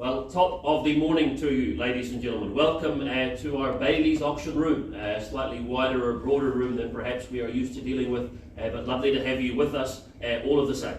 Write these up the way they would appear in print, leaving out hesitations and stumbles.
Well, top of the morning to you, ladies and gentlemen. Welcome to our Bayleys auction room, a slightly wider or broader room than perhaps we are used to dealing with, but lovely to have you with us all of the same.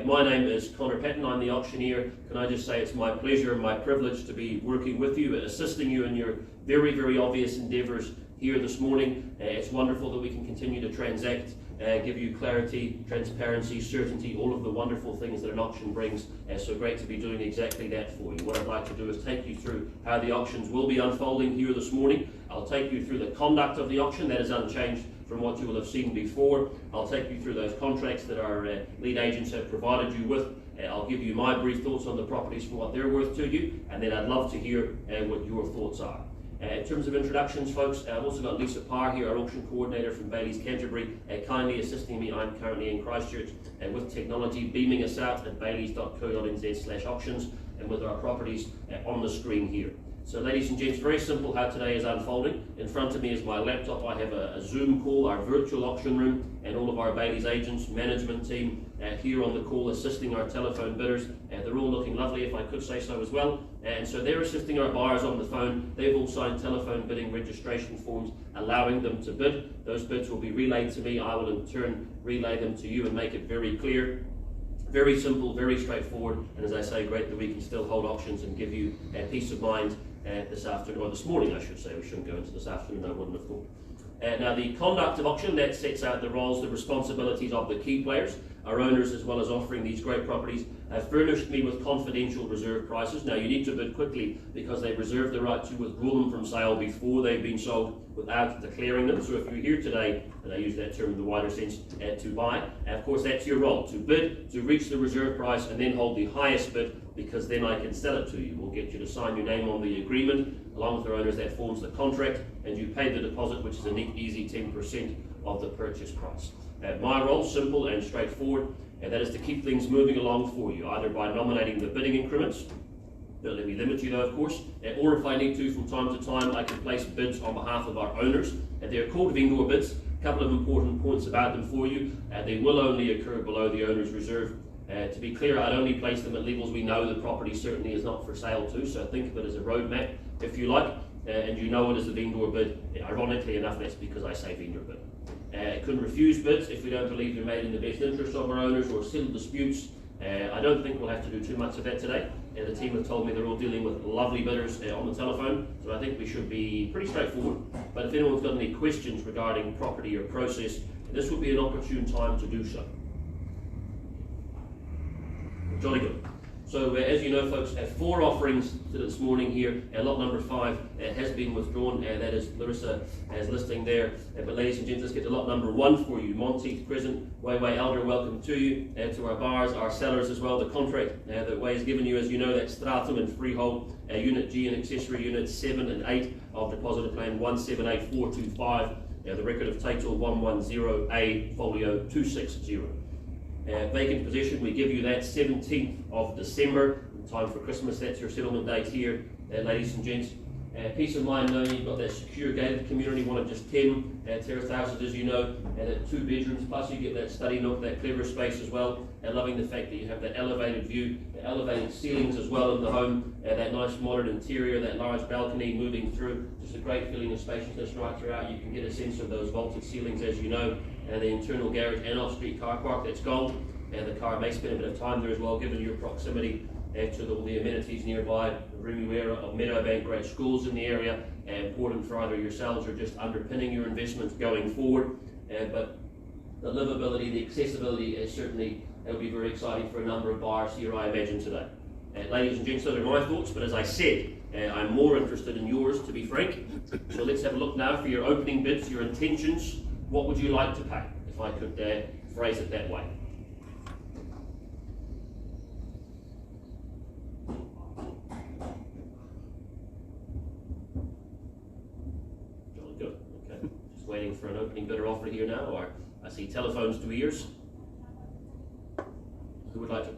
My name is Connor Patton, I'm the auctioneer. Can I just say it's my pleasure and my privilege to be working with you, assisting you in your very, very obvious endeavours here this morning. It's wonderful that we can continue to transact, give you clarity, transparency, certainty, all of the wonderful things that an auction brings. So great to be doing exactly that for you. What I'd like to do is take you through how the auctions will be unfolding here this morning. I'll take you through the conduct of the auction, that is unchanged from what you will have seen before. I'll take you through those contracts that our lead agents have provided you with. I'll give you my brief thoughts on the properties for what they're worth to you, and then I'd love to hear what your thoughts are. In terms of introductions, folks, I've also got Lisa Parr here, our auction coordinator from Bayleys Canterbury, kindly assisting me. I'm currently in Christchurch with technology, beaming us out at bayleys.co.nz/auctions and with our properties on the screen here. So ladies and gents, very simple how today is unfolding. In front of me is my laptop. I have a Zoom call, our virtual auction room, and all of our Bayleys agents, management team here on the call assisting our telephone bidders. They're all looking lovely, if I could say so as well. And so they're assisting our buyers on the phone. They've all signed telephone bidding registration forms allowing them to bid. Those bids will be relayed to me. I will in turn relay them to you and make it very clear. Very simple, very straightforward, and as I say, great that we can still hold auctions and give you peace of mind this afternoon, or this morning I should say. We shouldn't go into this afternoon, I wouldn't have thought. Now the conduct of auction, that sets out the roles, the responsibilities of the key players. Our owners, as well as offering these great properties, have furnished me with confidential reserve prices. Now you need to bid quickly because they reserve the right to withdraw them from sale before they've been sold without declaring them. So if you're here today, and I use that term in the wider sense, to buy, of course that's your role, to bid, to reach the reserve price and then hold the highest bid, because then I can sell it to you. We'll get you to sign your name on the agreement along with our owners. That forms the contract, and you pay the deposit, which is a neat, easy 10% of the purchase price. My role, simple and straightforward, and that is to keep things moving along for you, either by nominating the bidding increments. Don't let me limit you though, of course, or if I need to, from time to time, I can place bids on behalf of our owners. They're called vendor bids. A couple of important points about them for you. They will only occur below the owner's reserve. To be clear, I'd only place them at levels we know the property certainly is not for sale to, so think of it as a roadmap, if you like, and you know it as a vendor bid. Ironically enough, that's because I say vendor bid. Couldn't refuse bids if we don't believe they're made in the best interest of our owners or settle disputes. I don't think we'll have to do too much of that today. The team have told me they're all dealing with lovely bidders on the telephone, so I think we should be pretty straightforward. But if anyone's got any questions regarding property or process, this would be an opportune time to do so. Jolly good. So as you know, folks, 4 offerings this morning here. Lot number 5 has been withdrawn. That is Larissa as listing there. But ladies and gents, let's get to lot number 1 for you. Monteith Crescent, Way Elder, welcome to you. To our buyers, our sellers as well. The contract that Way has given you, as you know, that's Stratum and Freehold, Unit G and Accessory Units 7 and 8 of Depositor Plan 178425. The record of title 110A, Folio 260. Vacant possession, we give you that 17th of December, in time for Christmas. That's your settlement date here, ladies and gents. Peace of mind knowing you've got that secure gated community, one of just 10 terraced houses, as you know, and 2 bedrooms, plus you get that study nook, that clever space as well, and loving the fact that you have that elevated view, the elevated ceilings as well in the home, that nice modern interior, that large balcony moving through, just a great feeling of spaciousness right throughout. You can get a sense of those vaulted ceilings, as you know, and the internal garage and off-street car park, that's gold, and the car may spend a bit of time there as well, given your proximity to all the amenities nearby. Remuera of Meadowbank, great schools in the area, important for either yourselves or just underpinning your investments going forward. But the livability, the accessibility is certainly will be very exciting for a number of buyers here, I imagine, today. Ladies and gents, those are my thoughts, but as I said, I'm more interested in yours, to be frank. So let's have a look now for your opening bids, your intentions. What would you like to pay, if I could phrase it that way? Jolly good. Okay. Just waiting for an opening bidder offer here now, or I see telephones to ears. Who would like to?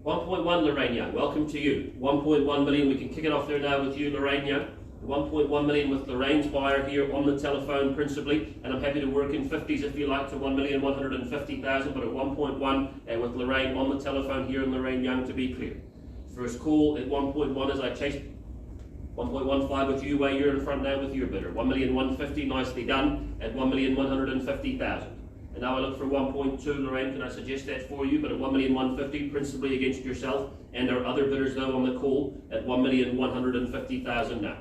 1.1, Lorraine Young, welcome to you. 1.1 million, we can kick it off there now with you, Lorraine Young. 1.1 million with Lorraine's buyer here on the telephone principally, and I'm happy to work in 50s if you like to 1,150,000, but at 1.1 with Lorraine on the telephone here and Lorraine Young, to be clear. First call at 1.1 as I chase 1.15 with you, Way. You're in front now with your bidder. 1,150,000, nicely done, at 1,150,000. And now I look for 1.2, Lorraine, can I suggest that for you? But at 1,150,000, principally against yourself and our other bidders though on the call at 1,150,000 now.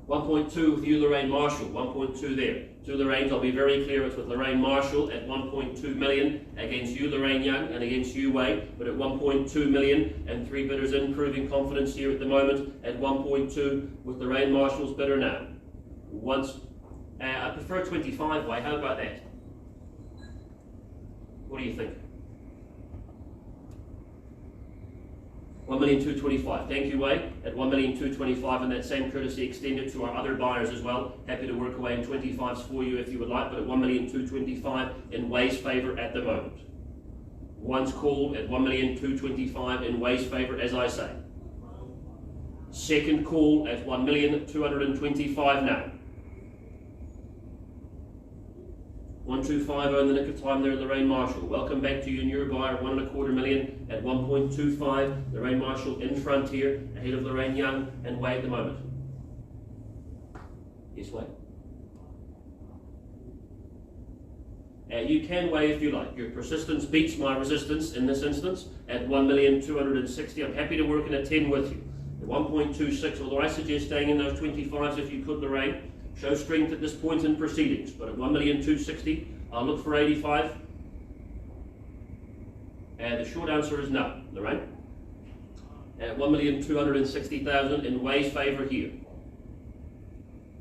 1.2 with you, Lorraine Marshall, 1.2 there. To Lorraine, I'll be very clear, it's with Lorraine Marshall at 1.2 million against you, Lorraine Young, and against you, Way, but at 1.2 million, and three bidders in, proving confidence here at the moment at 1.2 with Lorraine Marshall's bidder now. I prefer 25, Way, how about that? What do you think? 1,225,000. Thank you, Way. At 1,225,000, and that same courtesy extended to our other buyers as well. Happy to work away in 25s for you if you would like, but at 1,225,000 in Way's favour at the moment. Once called at 1,225,000 in Way's favour, as I say. Second call at 1,225,000 now. 1250 in the nick of time there, Lorraine Marshall. Welcome back to you and your buyer, 1.25 million at 1.25. Lorraine Marshall in front here, ahead of Lorraine Young and Way at the moment. Yes, Way? You can, Way, if you like. Your persistence beats my resistance in this instance at 1,260,000. I'm happy to work in a 10 with you. At 1.26, although I suggest staying in those 25s if you could, Lorraine. Show strength at this point in proceedings, but at 1,260,000, I'll look for 85. And the short answer is no, Lorraine. At 1,260,000 in Way's favour here.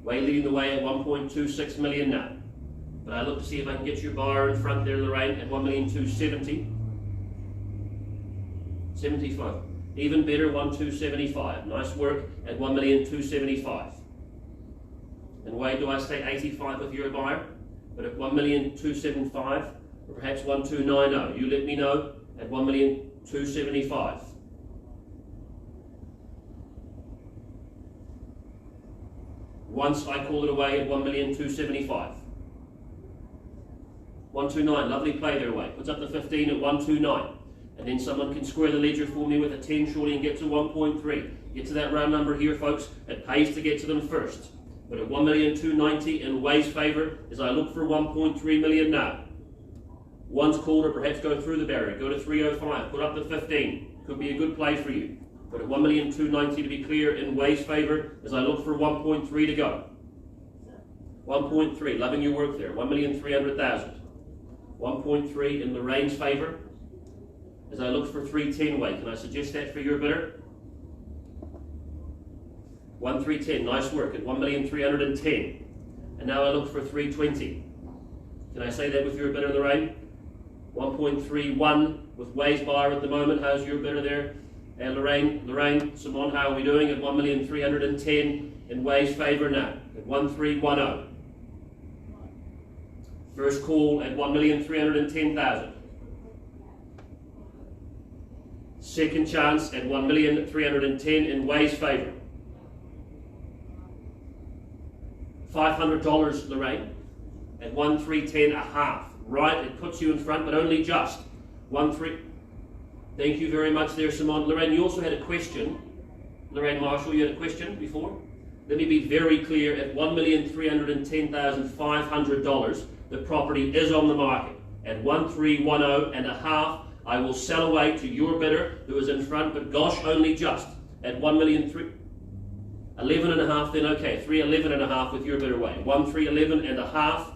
Way leading the way at 1.26 million now. But I look to see if I can get your buyer in front there, Lorraine, at 1,270,000. 75. Even better, 1,275,000. Nice work at 1,275,000. And Way, do I stay 85 with your buyer? But at 1,275,000, or perhaps 1,290,000, you let me know at 1,275,000. Once I call it away at 1,275,000. 129, lovely play there, Way. Puts up the 15 at 129. And then someone can square the ledger for me with a 10 shorty and get to 1.3. Get to that round number here, folks. It pays to get to them first. But at 1,290,000 in Way's favour as I look for 1.3 million now. Once called, or perhaps go through the barrier. Go to 305. Put up the 15. Could be a good play for you. But at 1,290,000 to be clear in Way's favour as I look for 1.3 to go. 1.3. Loving your work there. 1,300,000. 1.3 in Lorraine's favour as I look for 310, Way. Can I suggest that for your bidder? 1,310, nice work at 1,310,000. And now I look for 320. Can I say that with your bidder, Lorraine? 1.31 with Way's buyer at the moment. How's your bidder there? And Lorraine, Simone, how are we doing at 1,310,000 in Way's favour now at 1,310. First call at 1,310,000. Second chance at 1,310,000 in Way's favour. $500, Lorraine, at 1,310.5. Right, it puts you in front, but only just. 1.3. Thank you very much there, Simone. Lorraine, you also had a question. Lorraine Marshall, you had a question before? Let me be very clear, at $1,310,500, the property is on the market. At 1,310.5, I will sell away to your bidder, who is in front, but gosh, only just. At 1,311.5, 11.5, then okay, 311.5 with your bidder, Way. 1,311.5.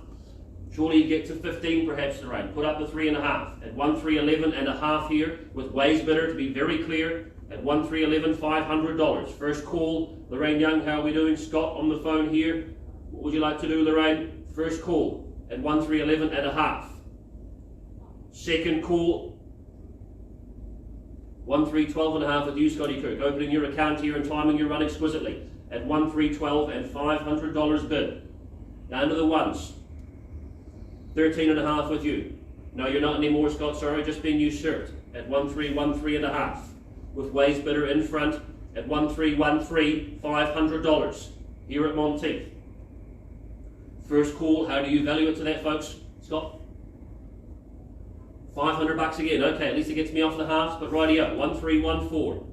Surely you get to 15 perhaps, Lorraine. Put up the 3.5 at 1,311.5 here with Way's bidder, to be very clear, at 1,311, $500. First call, Lorraine Young, how are we doing? Scott on the phone here. What would you like to do, Lorraine? First call at 1,311.5. Second call, 1,312.5 with you, Scotty Kirk. Opening your account here and timing your run exquisitely at 1,312 and $500 bid. Down to the ones. 13.5 with you. No, you're not anymore, Scott. Sorry, just being usurped at 1,313.5 with Way's bidder in front at 1,313, $500 here at Monteith. First call. How do you value it to that, folks? Scott? 500 bucks again. Okay, at least it gets me off the halves, but rightio, 1314.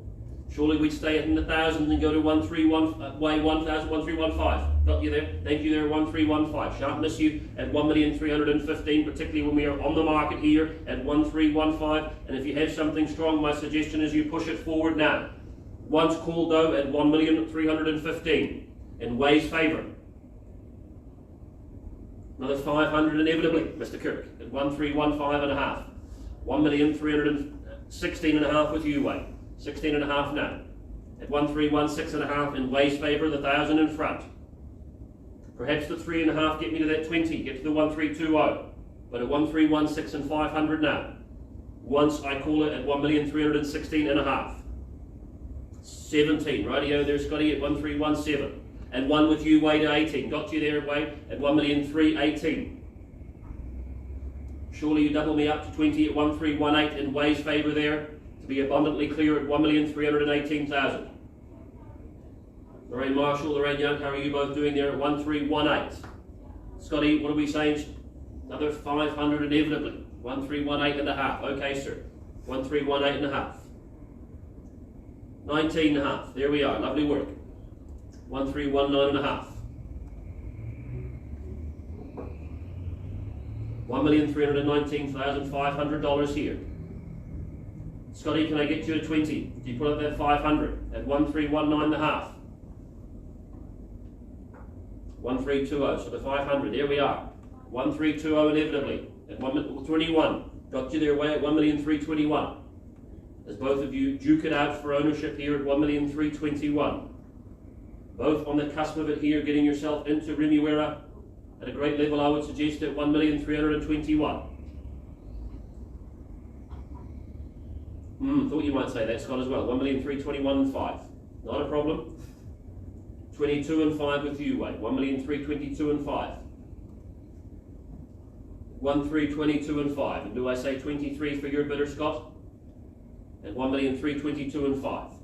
Surely we'd stay in the thousands and go to 131, way 1000, 1315. Got you there? Thank you there, 1315. Shan't miss you at 1,315,000, particularly when we are on the market here at 1315. And if you have something strong, my suggestion is you push it forward now. Once called though at 1,315,000 in Way's favour. Another 500 inevitably, Mr. Kirk, at 1315.5. 1,316.5 with you, Way. 16.5 now. At 1316.5 in Way's favour, the 1,000 in front. Perhaps the 3.5 get me to that 20, get to the 1320. But at 1316 and 500 now. Once I call it at 1,316.5. 17, rightio there, Scotty, at 1317. And one with you, Way, to 18. Got you there, Way, at 1,318,000. Surely you double me up to 20 at 1318 in Way's favour there, to be abundantly clear at 1,318,000. Lorraine Marshall, Lorraine Young, how are you both doing there at 1318? Scotty, what are we saying? Another 500 inevitably. 1318.5. Okay, sir. 1318.5. 19.5. There we are. Lovely work. 1319.5. $1,319,500 here. Scotty, can I get you a 20? Do you put up that 500 at 1319.5? 1320, so the 500, there we are. 1320 inevitably at 1,21. Got you there, Way, at 1,321,000. As both of you duke it out for ownership here at 1,321,000. Both on the cusp of it here, getting yourself into Remuera at a great level, I would suggest at 1,321,000. Thought you might say that, Scott, as well. 1,321,500. Not a problem. 22 and 5 with you, Way. 1,322,500. 1,322 and 5. And do I say 23 for your bidder, Scott? At 1,322,500.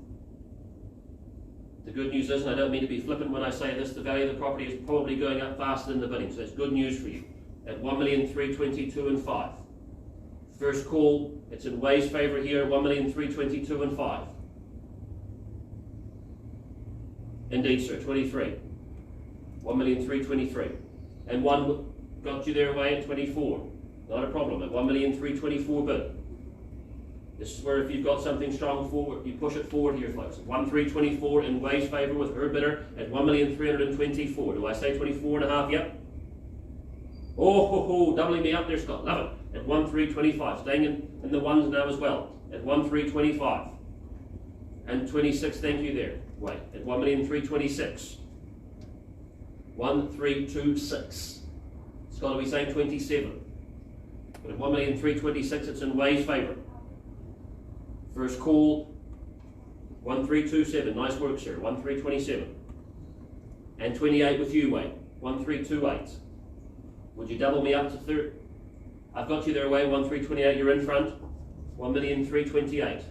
The good news is, and I don't mean to be flippant when I say this, the value of the property is probably going up faster than the bidding, so that's good news for you. At 1,322,500. First call, it's in Way's favour here, 1,322,500. Indeed, sir, 23. 1,323,000. And one got you there, Way, at 24. Not a problem, at 1,324,000 bid. This is where if you've got something strong forward, you push it forward here, folks. 1,324 in Way's favour with her bidder at 1,324,000. Do I say 24.5? Yep. Oh, doubling me up there, Scott. Love it. At 1,325. Staying in the ones now as well. At 1,325. And 26, thank you there. Wait, at 1,326,000. 1,326. Scott, are we saying 27? But at 1,326,000, it's in Way's favour. First call, 1,327. Nice work, sir. 1,327. And 28 with you, Way. 1,328. Would you double me up to 30? I've got you there, Way. 1,328. You're in front. 1,328,000.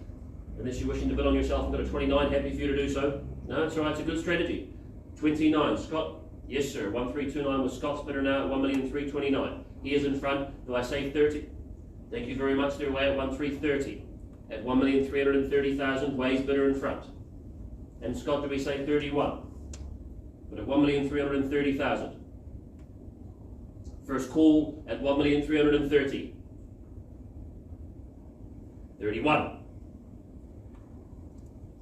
Unless you're wishing to bid on yourself and got a 29, happy for you to do so. No, it's all right. It's a good strategy. 29. Scott. Yes, sir. 1,329 with Scott's bidder now at 1,329,000. He is in front. Do I say 30? Thank you very much there, Way, at 1,330,000. At 1,330,000, Way's bidder in front. And Scott, do we say 31? But at 1,330,000. First call at 1,330,000. 31.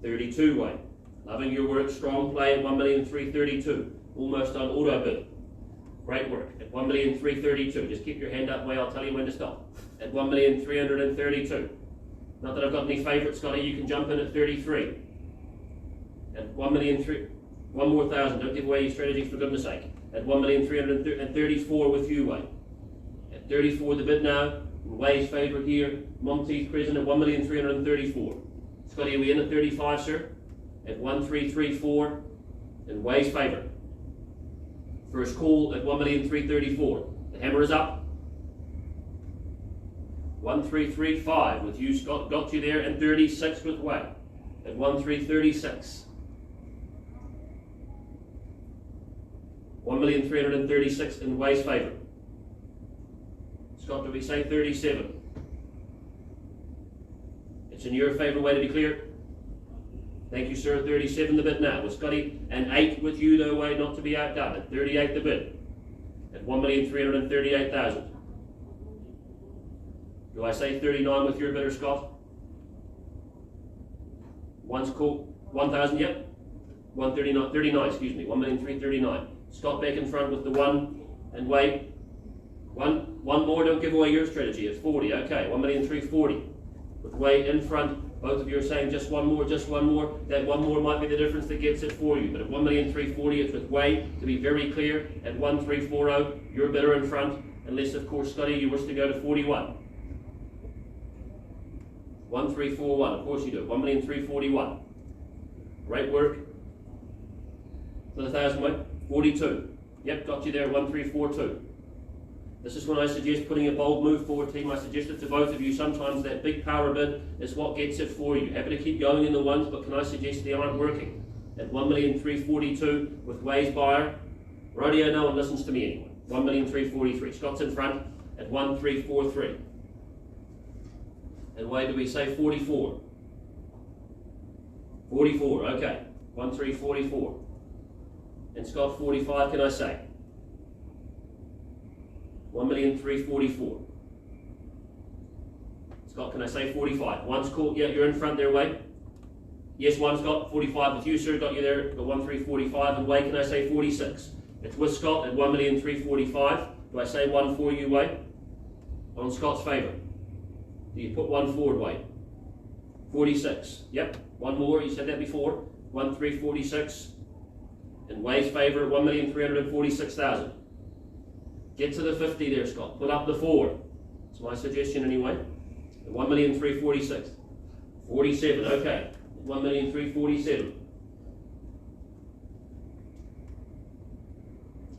32, Way. Loving your work, strong play at 1,332,000. Almost on auto bid. Great work. At 1,332,000. Just keep your hand up, Way, I'll tell you when to stop. At 1,332,000. Not that I've got any favourites, Scotty, you can jump in at 33. At 1,300,000. One more thousand, don't give away your strategy for goodness sake. At 1,334,000 with you, Way. At 34 the bid now. Way's favourite here. Monteith present at 1,334,000. Scotty, are we in at 35, sir? At 1,334 in Way's favour. First call at 1,334,000. The hammer is up. 1,335 with you, Scott. Got you there, and 36 with Way. At 1,336. 1,336,000 in Way's favour. Scott, do we say 37? It's in your favour, way to be clear. Thank you, sir. 37 the bid now. With Scotty, and 8 with you, though, way not to be outdone. At 38 the bid. At 1,338,000. Do I say 39 with your bidder, Scott? One's cool. 1,000, yep. 139, 39, excuse me. 1,339,000. Scott back in front with the 1, and wait. One more, don't give away your strategy. It's 40, okay. 1,340,000. With Way in front. Both of you are saying just one more, just one more. That one more might be the difference that gets it for you. But at 1,340,000, it's with Way, to be very clear. At 1,340,000, you're bidder in front. Unless, of course, Scotty, you wish to go to 41. 1,341, of course you do. 1,341,000. Great work. For the 1,000 weight. 42. Yep, got you there. 1,342. This is when I suggest putting a bold move forward, team. I suggest it to both of you. Sometimes that big power bid is what gets it for you. Happy to keep going in the ones, but can I suggest they aren't working? At 1,342,000 with Way's buyer. Rodeo, no one listens to me anyway. 1,343,000. Scott's in front at 1,343,000. And Way, do we say 44? 44, okay. 1,344,000. And Scott, 45, can I say? 1,344,000. Scott, can I say 45? One's cool. Yeah, you're in front there, Way. Yes, one's got 45 with you, sir. Got you there. Got 1,345,000. And Way, can I say 46? It's with Scott at 1,345,000. Do I say one for you, Way? On Scott's favour. Do you put one forward, Way? 46. Yep. One more. You said that before. 1,346,000. In Way's favour, 1,346,000. Get to the 50 there, Scott. Put up the 4. That's my suggestion anyway. 1,346,000. 47, okay. 1,347,000.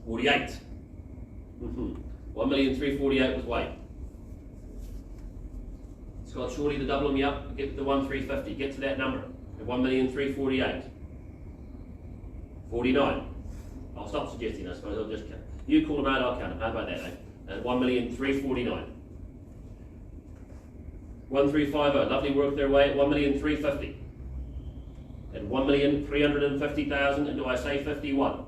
48. 1,348,000 with Wade. Scott, surely to double me up, get to 1,350. Get to that number. At 1,348,000. 49. I'll stop suggesting, I suppose. I'll just count. You call them out, I'll count them. How about that, eh? At 1,349,000. 1,350. Lovely work their way at 1,350,000. At 1,350,000, and do I say 51?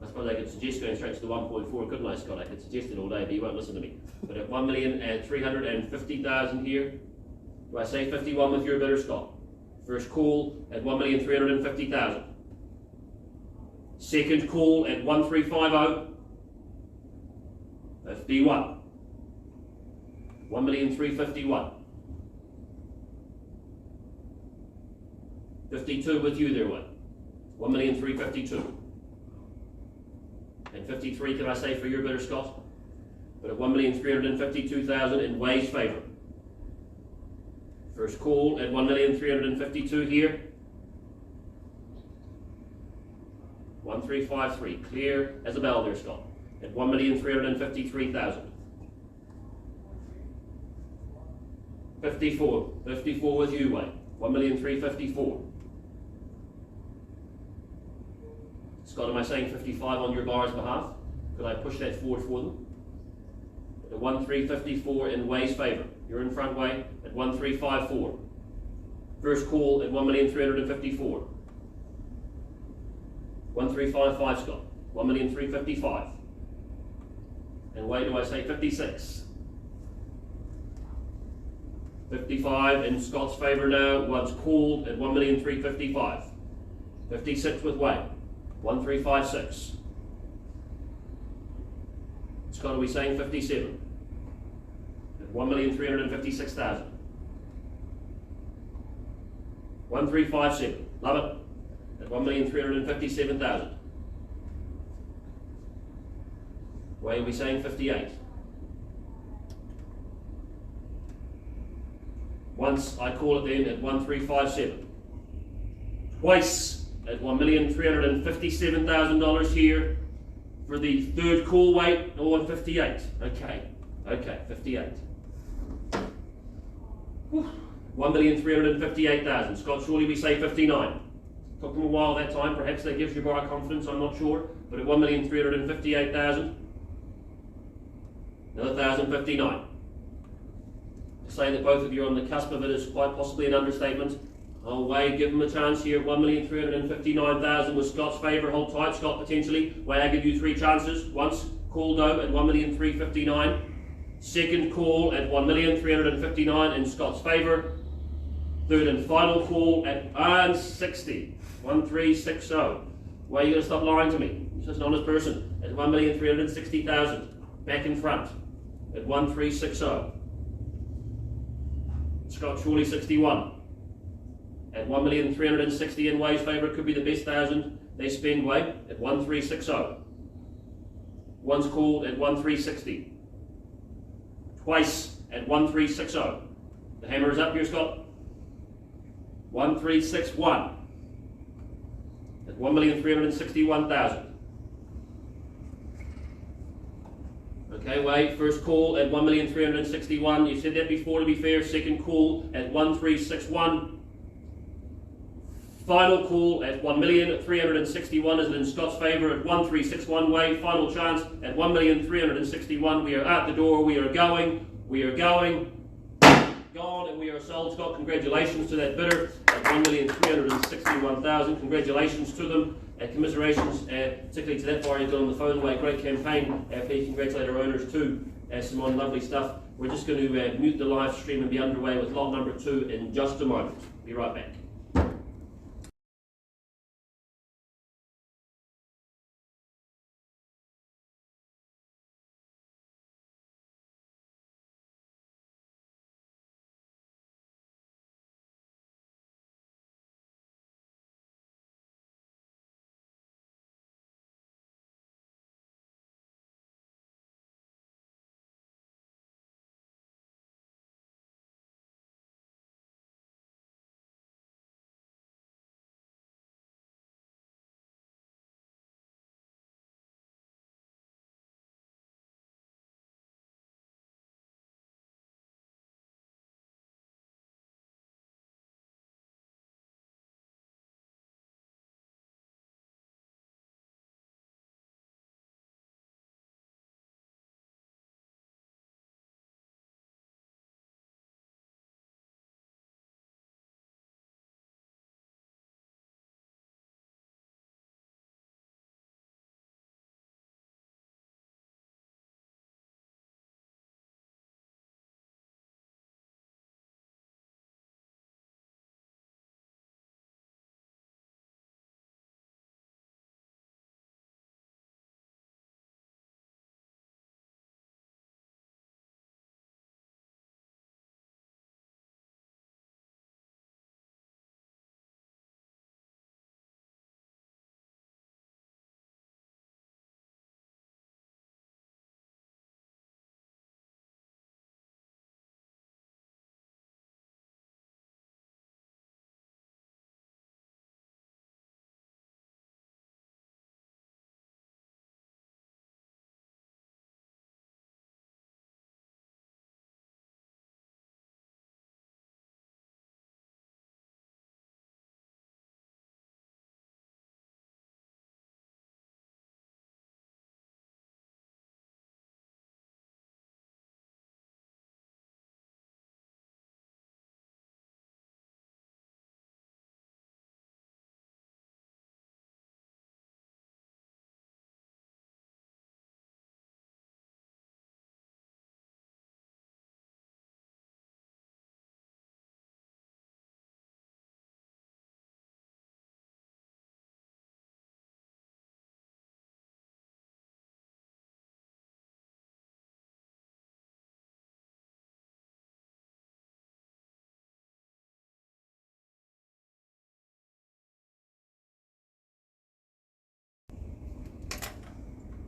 I suppose I could suggest going straight to the 1.4, couldn't I, Scott? I could suggest it all day, but you won't listen to me. But at 1,350,000 here, do I say 51 with your bidder, Scott? First call at 1,350,000. Second call at 1,350,000. 51. 1,351,000. 52 with you there, what? 1,352,000. And 53, can I say for your bidder, Scott? But at 1,352,000 in Way's favour. First call at 1,352,000 here. 1,353, clear as a bell there, Scott. At 1,353,000. 54, 54 with you, Wayne. 1,354,000. Scott, am I saying 55 on your bar's behalf? Could I push that forward for them? At 1,354 in Way's favour. You're in front, Way, at 1,354. First call at 1,354,000. 1,355, Scott. 1,355,000. And Way, do I say 56? 55 in Scott's favour now. One's called at 1,355,000. 56 with Way. 1,356. Scott, are we saying 57? At 1,356,000. 1,357. Love it. At 1,357,000. Why are we saying 58? Once I call it then at 1,357. Twice at $1,357,000 here for the third call weight, or 58. Okay, 58. 1,358,000. Scott, surely we say 59. Took them a while that time. Perhaps that gives you more confidence. I'm not sure. But at 1,358,000, another 1,059. Saying that both of you are on the cusp of it is quite possibly an understatement. Oh, Way, give him a chance here. 1,359,000 with Scott's favour. Hold tight, Scott, potentially. Way, I give you 3 chances. Once, call though at 1,359,000. Second call at 1,359,000 in Scott's favour. Third and final call at 160. 1360. Why are you going to stop lying to me? You're such an honest person. At 1,360,000. Back in front. At 1360. Scott Chorley 61. At 1,360,000 in Way's favour. Could be the best 1,000 they spend, Way. At 1360. Once called at 1360. Twice at 1360. The hammer is up here, Scott. 1361 at 1,361,000. Okay, Way, first call at 1,361,000. You said that before, to be fair. Second call at 1361. Final call at 1,361,000 is in Scott's favour at 1361. Way, final chance at 1,361,000. We are at the door. We are going. Gone, and we are sold. Scott, congratulations to that bidder at 1,361,000. Congratulations to them. Commiserations, particularly to that buyer on the phone. Way, great campaign. Please congratulate our owners too. Simone, lovely stuff. We're just going to mute the live stream and be underway with lot number 2 in just a moment. Be right back.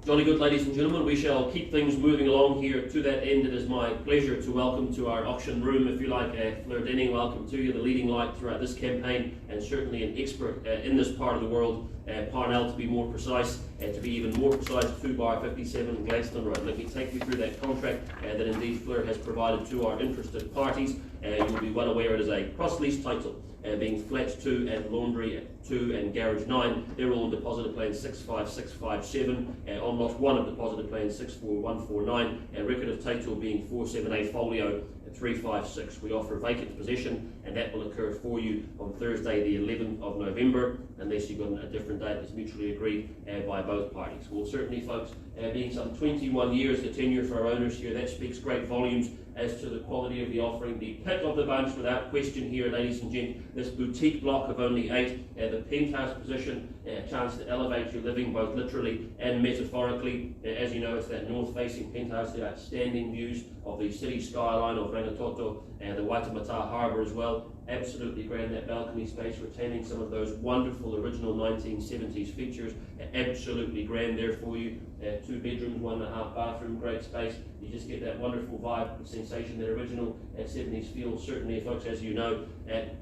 Jolly good, ladies and gentlemen. We shall keep things moving along here. To that end, it is my pleasure to welcome to our auction room, if you like, Fleur Denning. Welcome to you, the leading light throughout this campaign, and certainly an expert in this part of the world. Parnell to be more precise, to be even more precise, 2/57 Gladstone Road. Let me take you through that contract that indeed Fleur has provided to our interested parties. You'll be well aware it is a cross-lease title, being Flat 2 and Laundry 2 and Garage 9. They're all deposited plan 65657. On lot 1 of deposited plan 64149. Record of title being 478 Folio 356. We offer vacant possession, and that will occur for you on Thursday the 11th of November, unless you've got a different date that's mutually agreed by both parties. Well, certainly folks, being some 21 years the tenure for our owners here, that speaks great volumes as to the quality of the offering. The pick of the bunch without question here, ladies and gents, this boutique block of only 8, the penthouse position, a chance to elevate your living both literally and metaphorically. As you know, it's that north-facing penthouse, the outstanding views of the city skyline of Rangitoto and the Waitemata Harbour as well. Absolutely grand, that balcony space, retaining some of those wonderful original 1970s features. Absolutely grand there for you. 2 bedrooms, 1.5 bathroom, great space. You just get that wonderful vibe, sensation, that original 70s feel. Certainly, folks, as you know,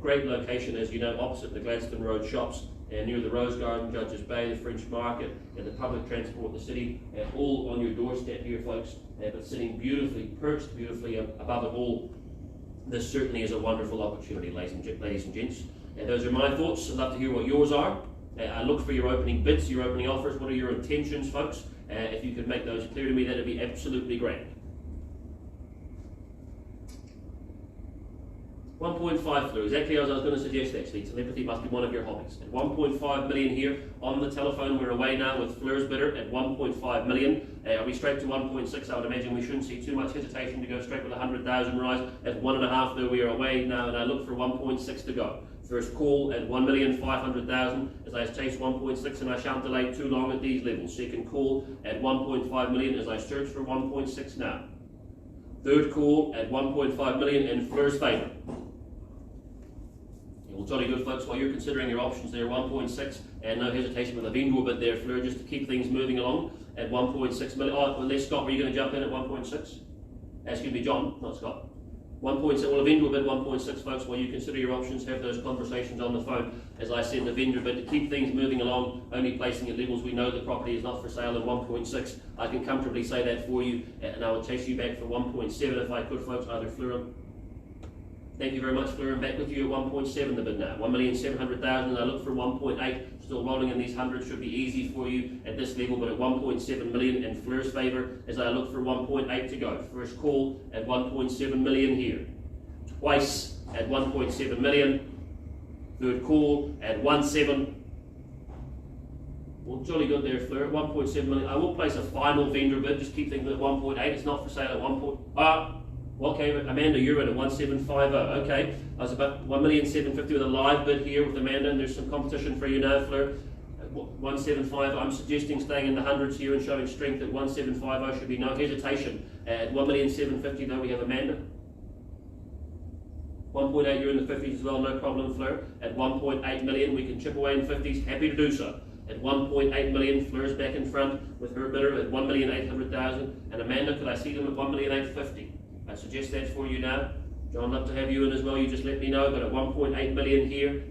great location, as you know, opposite the Gladstone Road shops, near the Rose Garden, Judges Bay, the French Market, and the public transport, the city, all on your doorstep here, folks, but sitting beautifully, perched beautifully above it all. This certainly is a wonderful opportunity, ladies and gents. Those are my thoughts. I'd love to hear what yours are. I look for your opening bids, your opening offers. What are your intentions, folks? If you could make those clear to me, that would be absolutely grand. 1.5 Fleur, exactly as I was going to suggest actually. Telepathy must be one of your hobbies. At 1.5 million here on the telephone, we're away now with Fleur's bidder at 1.5 million. Are we straight to 1.6? I would imagine we shouldn't see too much hesitation to go straight with 100,000 rise. At 1.5 though, we are away now, and I look for 1.6 to go. First call at 1,500,000 as I chase 1.6, and I shan't delay too long at these levels. Second call at 1.5 million as I search for 1.6 now. Third call at 1.5 million in Fleur's favour. Well, jolly good, folks, while you're considering your options there, 1.6, and no hesitation with a vendor bid there, Fleur, just to keep things moving along at 1.6 million. Oh, unless Scott, were you going to jump in at 1.6? Excuse me, John, not Scott. 1.6, well, a vendor bid 1.6, folks, while you consider your options, have those conversations on the phone. As I said, the vendor bid, to keep things moving along, only placing at levels we know the property is not for sale at 1.6. I can comfortably say that for you, and I will chase you back for 1.7 if I could, folks, either Fleur. Thank you very much, Fleur. I'm back with you at 1.7 the bid now. 1,700,000, and I look for 1.8. Still rolling in these hundreds, should be easy for you at this level, but at 1.7 million in Fleur's favour as I look for 1.8 to go. First call at 1.7 million here. Twice at 1.7 million. Third call at 1.7. Well, jolly good there, Fleur, at 1.7 million. I will place a final vendor bid, just keep things at 1.8. It's not for sale at 1. Okay, Amanda, you're in at 1,750. Okay, I was about 1,750,000 with a live bid here with Amanda, and there's some competition for you now, Fleur. At 1,750, I'm suggesting staying in the hundreds here and showing strength at 1,750. Should be no hesitation. At 1,750,000 though, we have Amanda. 1.8, you're in the 50s as well, no problem, Fleur. At 1.8 million, we can chip away in 50s. Happy to do so. At 1.8 million, Fleur's back in front with her bidder at 1,800,000. And Amanda, could I see them at 1,850,000? I suggest that for you now. John, love to have you in as well. You just let me know. But at 1.8 million here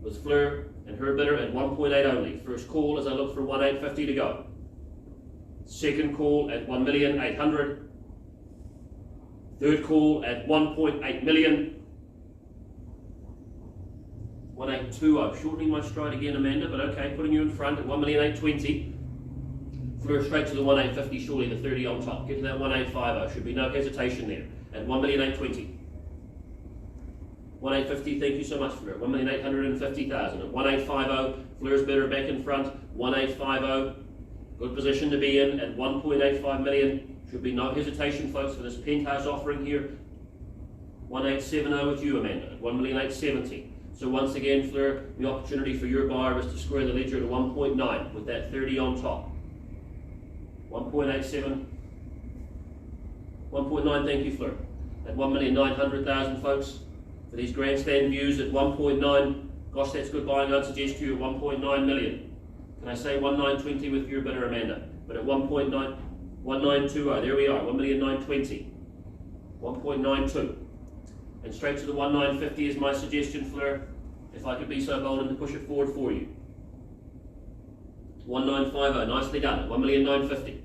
with Fleur and her bidder at 1.8 only. First call as I look for 1,850 to go. Second call at 1,800,000. Third call at 1.8 million. 1,820. Shortening my stride again, Amanda, but okay, putting you in front at 1,820,000. Fleur straight to the 1,850, surely the 30 on top. Get to that 1,850. Should be no hesitation there. At 1,820,000. 1,850, thank you so much, Fleur. 1,850,000. At 1,850, Fleur's bidder back in front. 1,850. Good position to be in at 1.85 million. Should be no hesitation, folks, for this penthouse offering here. 1,870 with you, Amanda. At 1,870,000. So once again, Fleur, the opportunity for your buyer is to square the ledger to 1.9 with that 30 on top. 1.87, 1.9, thank you, Fleur. At 1,900,000, folks, for these grandstand views at 1.9. Gosh, that's good buying. I'd suggest to you at 1.9 million. Can I say 1,920 with your bidder, Amanda? But at 1.9, 1,920, there we are, 1,920,000. 1.92. And straight to the 1,950 is my suggestion, Fleur, if I could be so bold and to push it forward for you. 1950, nicely done. 1,950,000.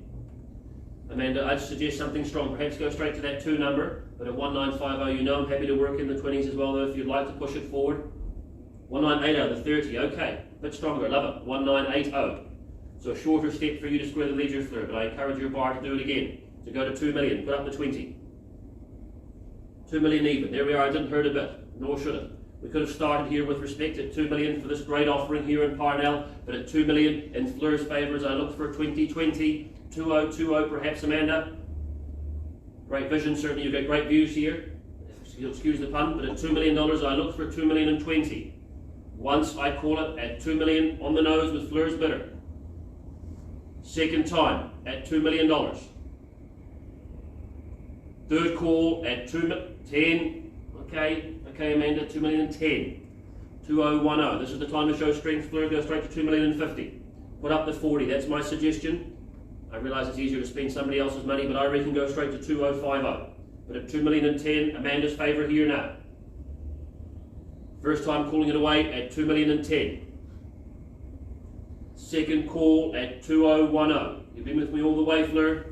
Amanda, I'd suggest something strong. Perhaps go straight to that 2 number, but at 1950, you know I'm happy to work in the 20s as well, though, if you'd like to push it forward. 1980, the 30, okay. A bit stronger, love it. 1980. So a shorter step for you to square the ledger through, but I encourage your bar to do it again. To go to 2 million, put up the 20. 2 million even. There we are, I didn't hurt a bit, nor should it. We could have started here with respect at 2 million for this great offering here in Parnell, but at 2 million in Fleur's favour as I look for 2020, 2020 perhaps, Amanda. Great vision, certainly you get great views here. If you'll excuse the pun, but at $2 million I look for 2,020,000. Once I call it at 2 million on the nose with Fleur's bidder. Second time at $2 million. Third call at 10. Okay, Amanda, 2,010,000. 2010. This is the time to show strength. Fleur, go straight to 2,050,000. Put up the 40. That's my suggestion. I realise it's easier to spend somebody else's money, but I reckon go straight to 2050. But at 2,010,000, Amanda's favourite here now. First time calling it away at 2,010,000. Second call at 2010. You've been with me all the way, Fleur.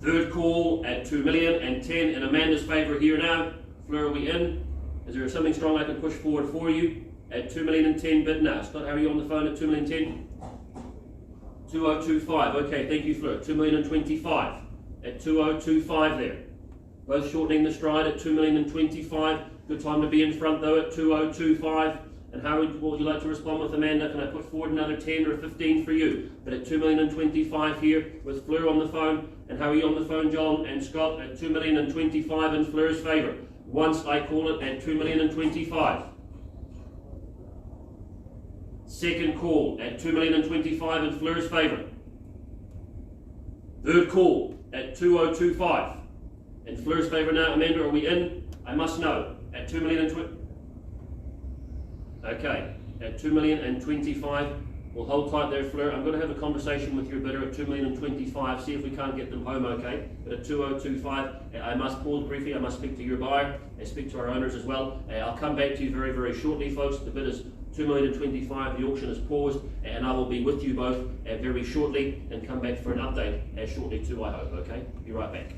Third call at 2,010,000 in Amanda's favour here now. Fleur, are we in? Is there something strong I can push forward for you? At 2,010,000 bid now. Scott, how are you on the phone at 2,010,000? 2025. Okay, thank you, Fleur. 2,025,000 at 2025 there. Both shortening the stride at 2,025,000. Good time to be in front though at 2025. And how would you like to respond with Amanda? Can I put forward another 10 or 15 for you? But at 2,025,000 here with Fleur on the phone. And how are you on the phone, John and Scott? At 2,025,000 in Fleur's favour. Once I call it at 2,025,000. Second call at 2,025,000 in Fleur's favour. Third call at 2025. In Fleur's favour now, Amanda, are we in? I must know. At 2,020,000. Okay, at 2,025,000. We'll hold tight there, Fleur. I'm going to have a conversation with your bidder at 2,025,000, see if we can't get them home okay. But at 2025, I must pause briefly. I must speak to your buyer and speak to our owners as well. I'll come back to you very, very shortly, folks. The bid is 2,025,000. The auction is paused, and I will be with you both very shortly and come back for an update shortly too, I hope. Okay, be right back.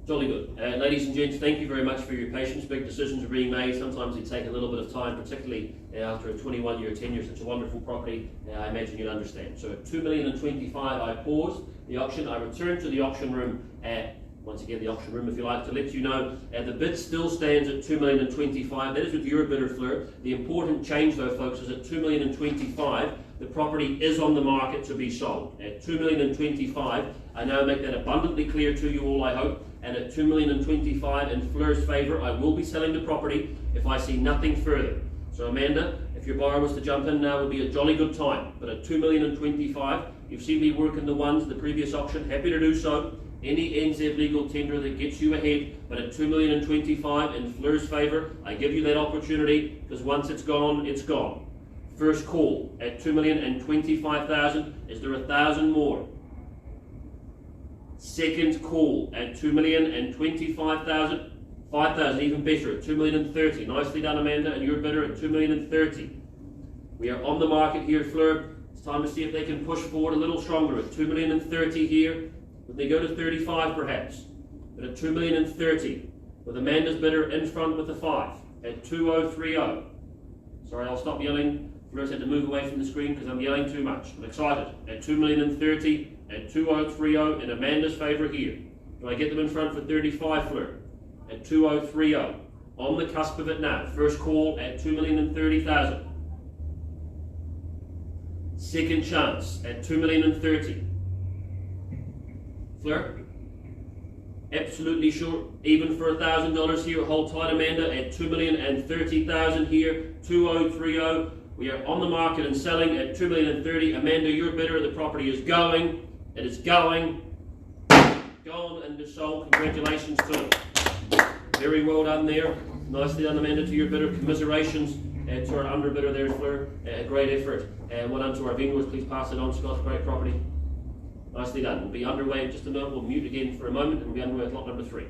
Jolly good. Ladies and gents, thank you very much for your patience. Big decisions are being made. Sometimes they take a little bit of time, particularly after a 21-year tenure, such a wonderful property. I imagine you'll understand. So at $2,025,000, I paused the auction. I returned to the auction room, once again the auction room if you like, to let you know the bid still stands at $2,025,000. That is with your bidder, Fleur. The important change though, folks, is at $2,025,000. The property is on the market to be sold. At $2,025,000, I now make that abundantly clear to you all, I hope. And at $2,025,000 in Fleur's favour, I will be selling the property if I see nothing further. So Amanda, if your buyer was to jump in now, would be a jolly good time. But at $2,025,000, you've seen me work in the ones, the previous auction, happy to do so. Any NZ legal tender that gets you ahead, but at $2,025,000 in Fleur's favour, I give you that opportunity, because once it's gone, it's gone. First call at $2,025,000. Is there 1,000 more? Second call at $2,025,000. 5,000, even better, at $2,030,000. Nicely done, Amanda, and your bidder at $2,030,000. We are on the market here, Fleur. It's time to see if they can push forward a little stronger at $2,030,000 here. Would they go to 35 perhaps? But at $2,030,000, with Amanda's bidder in front with the 5 at $2,030,000. Sorry, I'll stop yelling. Fleur's had to move away from the screen because I'm yelling too much. I'm excited. At $2,030,000, at $2,030,000 in Amanda's favour here. Do I get them in front for 35, Fleur? At $2,030,000. On the cusp of it now. First call at $2,030,000. Second chance at $2,030,000. Fleur? Absolutely sure. Even for $1,000 here. Hold tight, Amanda, at $2,030,000 here. $2,030,000. We are on the market and selling at $2,030,000. Amanda, your bidder, the property is going. It is going. Gone and is sold. Congratulations to them. Very well done there. Nicely done, Amanda, to your bidder. Commiserations to our underbidder there, Fleur. A great effort. Well done to our vendors. Please pass it on, Scott. Great property. Nicely done. We'll be underway in just a minute. We'll mute again for a moment and we'll be underway with lot number 3.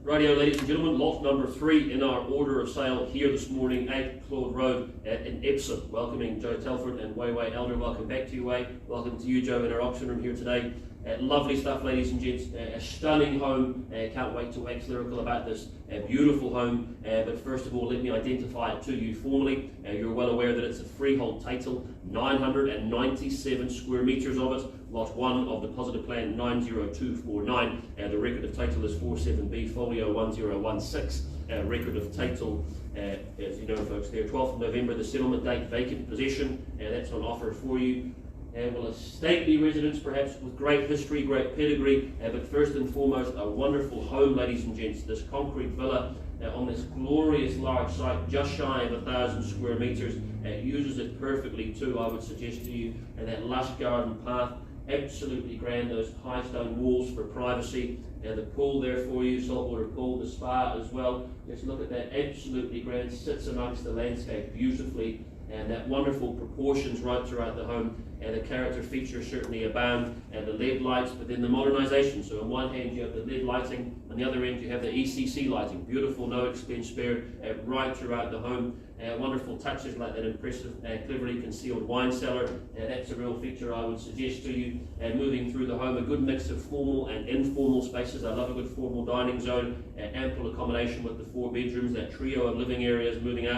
Rightio, ladies and gentlemen, lot number 3 in our order of sale here this morning at Claude Road in Epsom. Welcoming Joe Telford and Wei Elder. Welcome back to you, Wei. Welcome to you, Joe, in our auction room here today. Lovely stuff, ladies and gents. A stunning home. Can't wait to wax lyrical about this beautiful home. But first of all, let me identify it to you formally. You're well aware that it's a freehold title, 997 square metres of it. Lot 1 of the positive plan 90249. The record of title is 47B folio 1016. Record of title, as you know, folks, there, 12th of November, the settlement date, vacant possession. That's on offer for you. Well, a stately residence, perhaps with great history, great pedigree, but first and foremost, a wonderful home, ladies and gents. This concrete villa on this glorious large site, just shy of 1,000 square metres, uses it perfectly too, I would suggest to you. And that lush garden path, absolutely grand, those high stone walls for privacy. The pool there for you, saltwater pool, the spa as well. Just look at that, absolutely grand, sits amongst the landscape beautifully. And that wonderful proportions right throughout the home, and the character features certainly abound, and the LED lights, but then the modernisation. So on one hand you have the LED lighting, on the other end you have the ECC lighting. Beautiful, no expense spared, right throughout the home. Wonderful touches like that impressive, cleverly concealed wine cellar. That's a real feature I would suggest to you. Moving through the home, a good mix of formal and informal spaces. I love a good formal dining zone, ample accommodation with the 4 bedrooms, that trio of living areas moving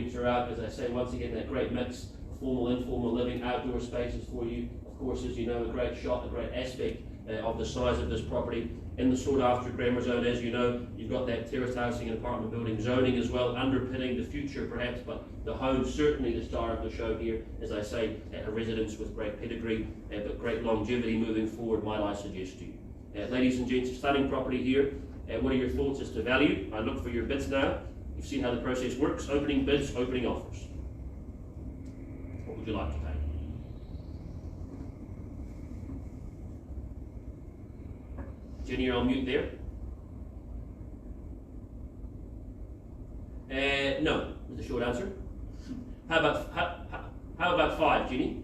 throughout, as I say, once again, that great mix of formal, informal living, outdoor spaces for you. Of course, as you know, a great shot, a great aspect of the size of this property. In the sought after grammar zone, as you know, you've got that terrace housing and apartment building zoning as well, underpinning the future perhaps, but the home certainly the star of the show here. As I say, a residence with great pedigree, but great longevity moving forward, might I suggest to you. Ladies and gents, stunning property here. What are your thoughts as to value? I look for your bids now. You've seen how the process works, opening bids, opening offers. What would you like to pay? Jenny, you're on mute there. No, is the short answer. How about 5, Jenny?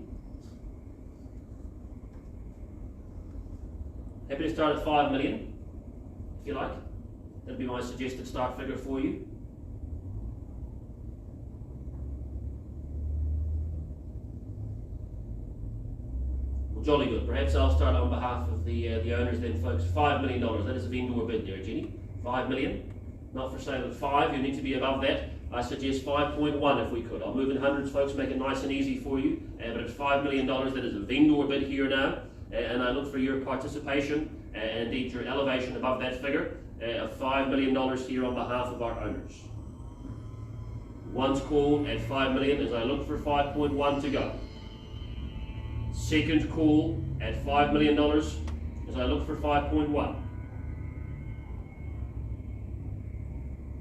Happy to start at 5 million, if you like. That'll be my suggested start figure for you. Well, jolly good. Perhaps I'll start on behalf of the owners then, folks. $5 million. That is a vendor bid there, Jenny. 5 million. Not for sale at 5. You need to be above that. I suggest 5.1 if we could. I'll move in hundreds, folks. Make it nice and easy for you. But at $5 million, that is a vendor bid here now. And I look for your participation and indeed your elevation above that figure of $5 million here on behalf of our owners. Once call at $5 million as I look for 5.1 to go. Second call at $5 million as I look for 5.1.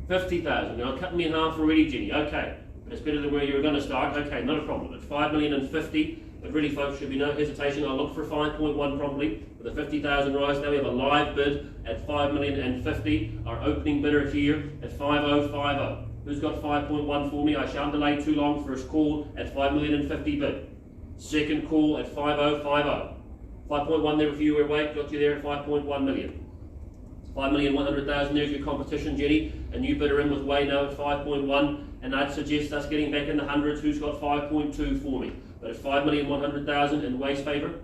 50,000. Now cut me in half already, Jenny. Okay, but it's better than where you were going to start. Okay, not a problem. At 5 million and 50, but really, folks, should be no hesitation. I'll look for 5.1 promptly with a 50,000 rise. Now we have a live bid at 5 million and 50. Our opening bidder here at 5050. Who's got 5.1 for me? I shan't delay too long. First call at 5 million and 50 bid. Second call at 5050. 5.1 there for you. Wait, got you there at 5.1 million. 5,100,000, there's your competition, Jenny. A new bidder in with Way now at 5.1, and I'd suggest us getting back in the hundreds. Who's got 5.2 for me? But at 5,100,000 in Way's favour.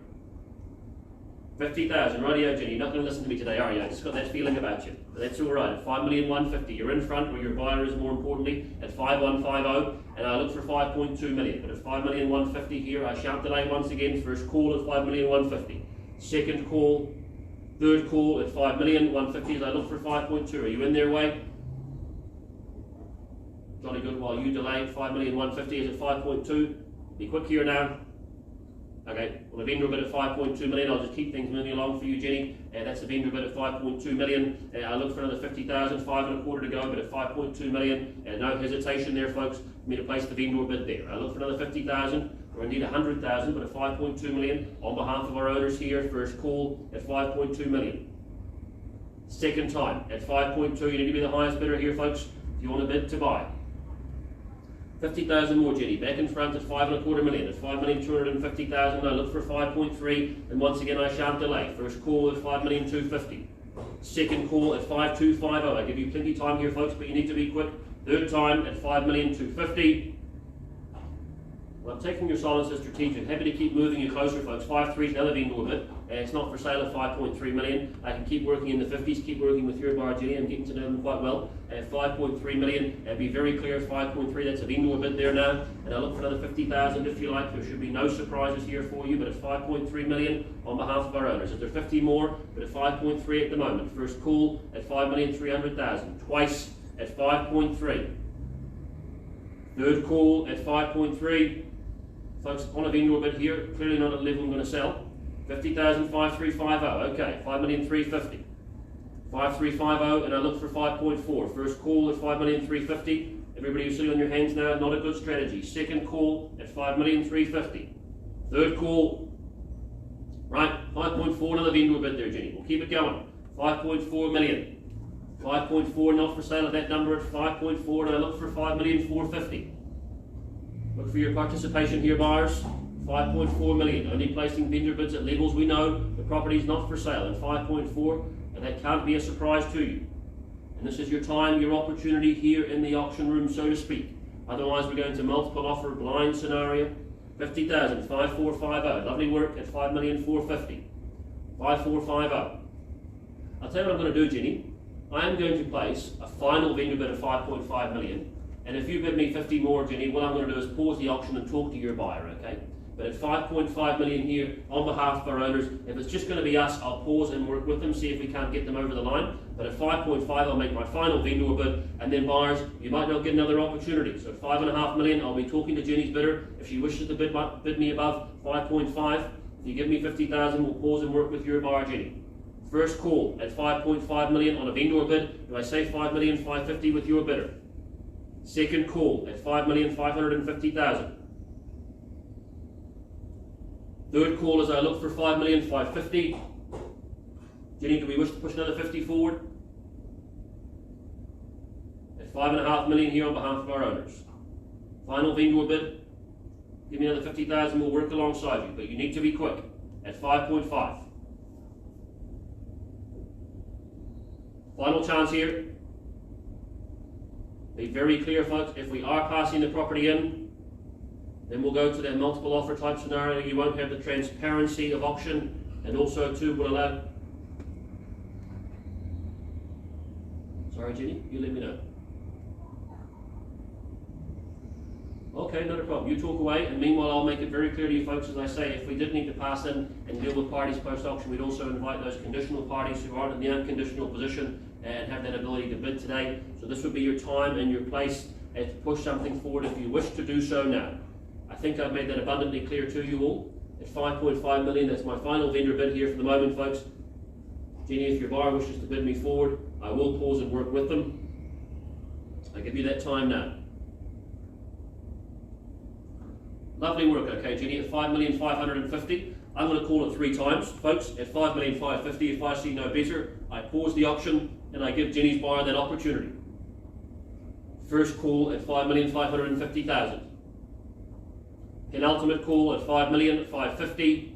50,000, rightio, Jenny. You're not going to listen to me today, are you? I just got that feeling about you. But that's all right. At 5,150,000, you're in front, where your buyer is more importantly, at 5150, and I look for 5.2 million. But at 5,150,000 here, I shan't delay once again. First call at 5,150,000. Second call. Third call at 5,150,000 as I look for 5.2. Are you in there, Way? Jolly good while you delay. 5,150,000 is at 5.2. Be quick here now. Okay, well, a vendor bid at 5.2 million. I'll just keep things moving along for you, Jenny. That's a vendor bid at 5.2 million. I look for another 50,000, 5.25 to go, but at 5.2 million. No hesitation there, folks, for me to place the vendor bid there. I look for another 50,000. Or indeed 100,000, but at 5.2 million on behalf of our owners here. First call at 5.2 million. Second time at 5.2. You need to be the highest bidder here, folks, if you want to bid to buy. 50,000 more, Jenny. Back in front at 5.25 million. At 5,250,000, I look for 5.3, and once again I shan't delay. First call at 5,250,000. Second call at 5,250. I give you plenty of time here, folks, but you need to be quick. Third time at 5,250,000. Well, I'm taking your silence as strategic. Happy to keep moving you closer, folks. 5.3 is another vendor bid It's not for sale at 5.3 million. I can keep working in the 50s, keep working with your bar, Jenny. I'm getting to know them quite well. 5.3 million. Be very clear, 5.3. That's a indoor bid there now. And I'll look for another 50,000 if you like. There should be no surprises here for you, but at 5.3 million on behalf of our owners. If there's 50 more, but at 5.3 at the moment. First call at 5,300,000. Twice at 5.3. Third call at 5.3. Folks, on a vendor bid here, clearly not at a level I'm going to sell. 50,000, 5350. Okay, 5,350,000. 5350, and I look for 5.4. First call at 5,350,000. Everybody who's sitting on your hands now, not a good strategy. Second call at 5,350,000. Third call, right, 5.4, another vendor bid there, Jenny. We'll keep it going. 5.4 million. 5.4 not for sale at that number at 5.4, and I look for 5,450,000. Look for your participation here, buyers. 5.4 million. Only placing vendor bids at levels we know the property is not for sale, and 5.4, and that can't be a surprise to you. And this is your time, your opportunity here in the auction room, so to speak. Otherwise, we're going to multiple offer blind scenario. 50,000, 5450. Lovely work at 5,450,000. 5450. I'll tell you what I'm going to do, Jenny. I am going to place a final vendor bid of 5.5 million, and if you bid me 50 more, Jenny, what I'm going to do is pause the auction and talk to your buyer, okay? But at 5.5 million here, on behalf of our owners, if it's just going to be us, I'll pause and work with them, see if we can't get them over the line. But at 5.5, I'll make my final vendor bid, and then buyers, you might not get another opportunity. So at 5.5 million, I'll be talking to Jenny's bidder. If she wishes to bid me above 5.5, if you give me 50,000, we'll pause and work with your buyer, Jenny. First call at 5.5 million on a vendor bid. Do I say 5,550,000 with your bidder? Second call at 5,550,000. Third call as I look for 5,550,000. Jenny, do we wish to push another 50 forward? At 5.5 million here on behalf of our owners. Final vendor bid. Give me another 50,000, we'll work alongside you, but you need to be quick. At 5.5. Final chance here. Be very clear, folks. If we are passing the property in, then we'll go to that multiple offer type scenario. You won't have the transparency of auction, and also too will allow. Sorry, Jenny, you let me know. Okay, not a problem. You talk away, and meanwhile I'll make it very clear to you folks, as I say, if we did need to pass in and deal with parties post-auction, we'd also invite those conditional parties who aren't in the unconditional position and have that ability to bid today. So this would be your time and your place to push something forward if you wish to do so now. I think I've made that abundantly clear to you all. At 5.5 million, that's my final vendor bid here for the moment, folks. Jenny, if your buyer wishes to bid me forward, I will pause and work with them. I give you that time now. Lovely work, okay, Jenny, at 5,550,000. I'm going to call it 3 times, folks. At 5,550,000, if I see no better, I pause the auction and I give Jenny's buyer that opportunity. First call at 5,550,000. Penultimate call at 5,550,000.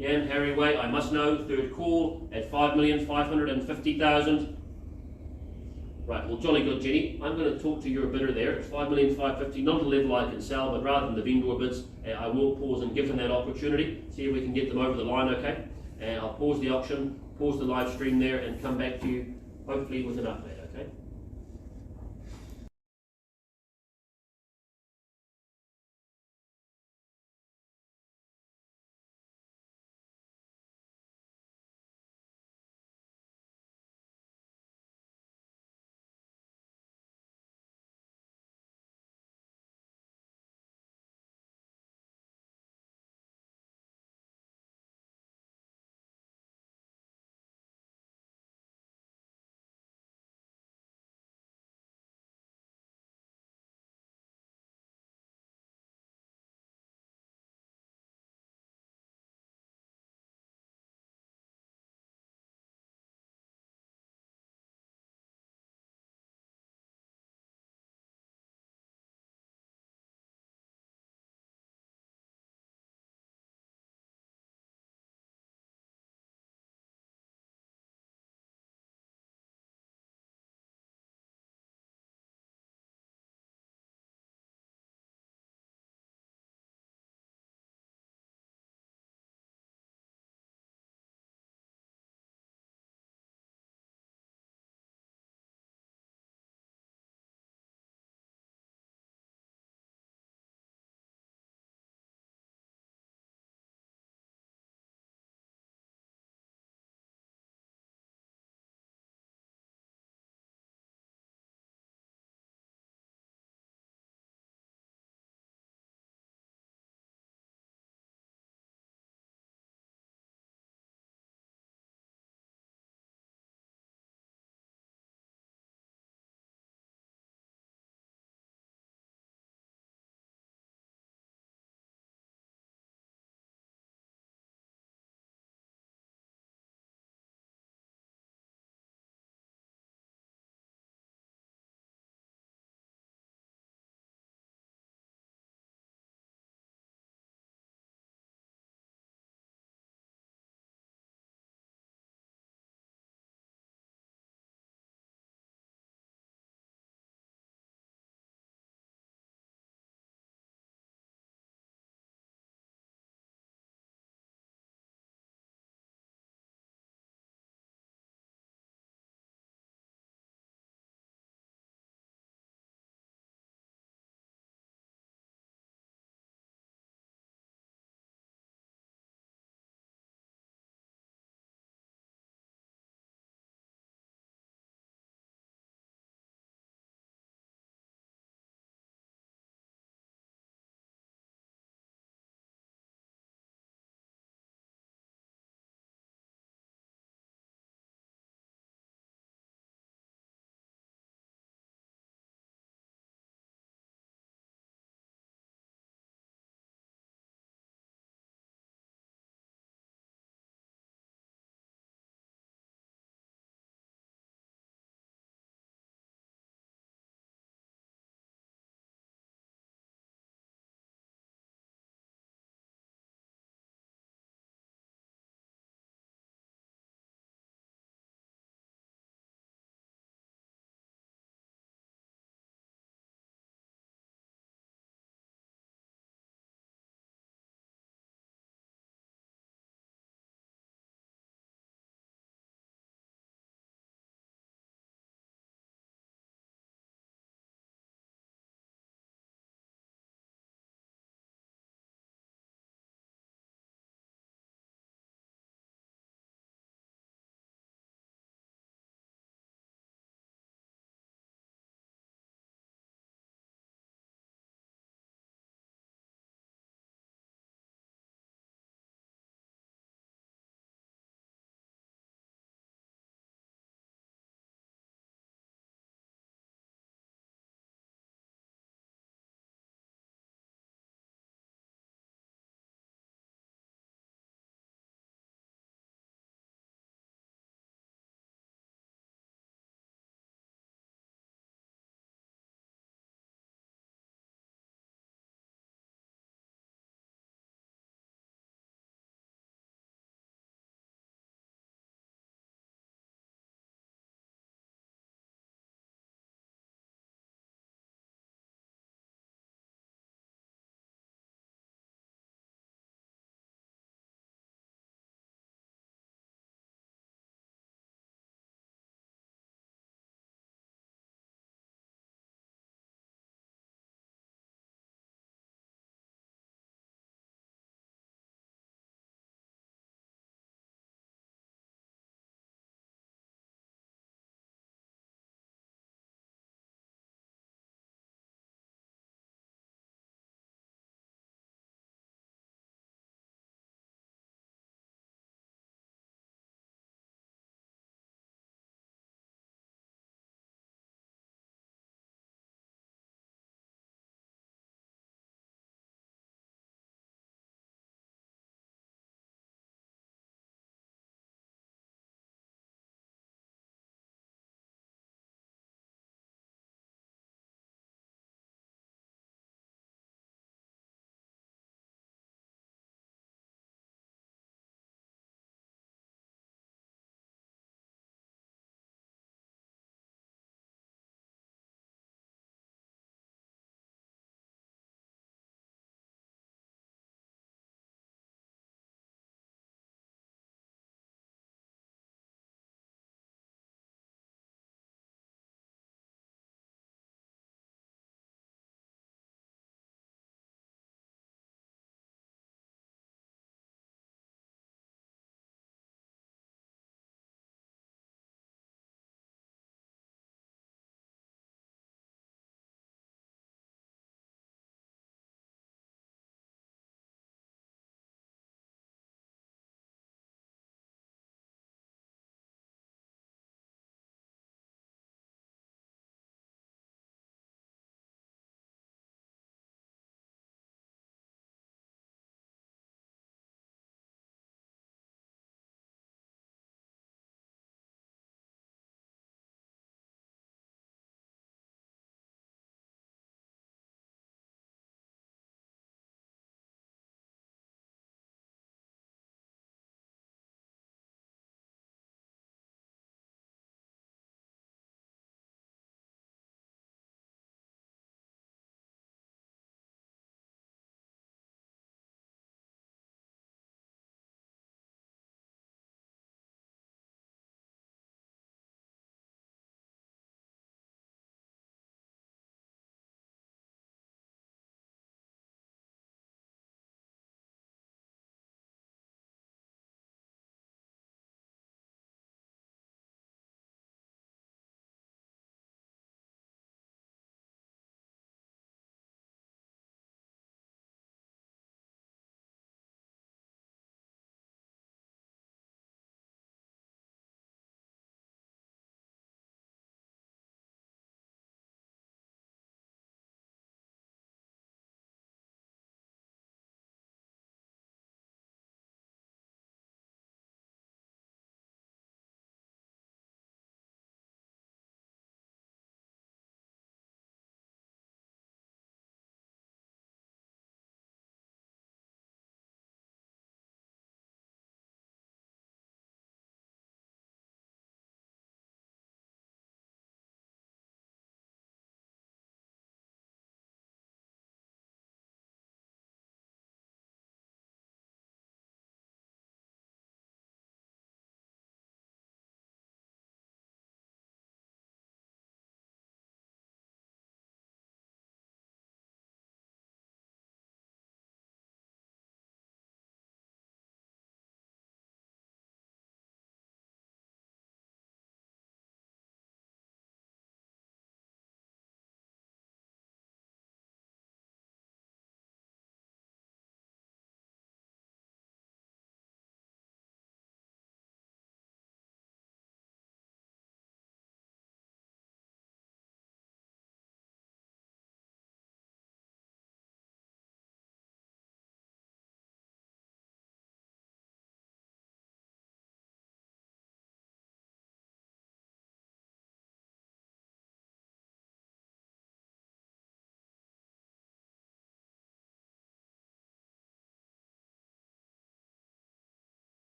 Jan Harry Way, I must know. Third call at 5,550,000. Right, well, jolly good, Jenny. I'm going to talk to your bidder there at 5,550,000, not a level I can sell, but rather than the vendor bids, I will pause and give them that opportunity, see if we can get them over the line, okay? I'll pause the auction, pause the live stream there, and come back to you, hopefully with an update, okay?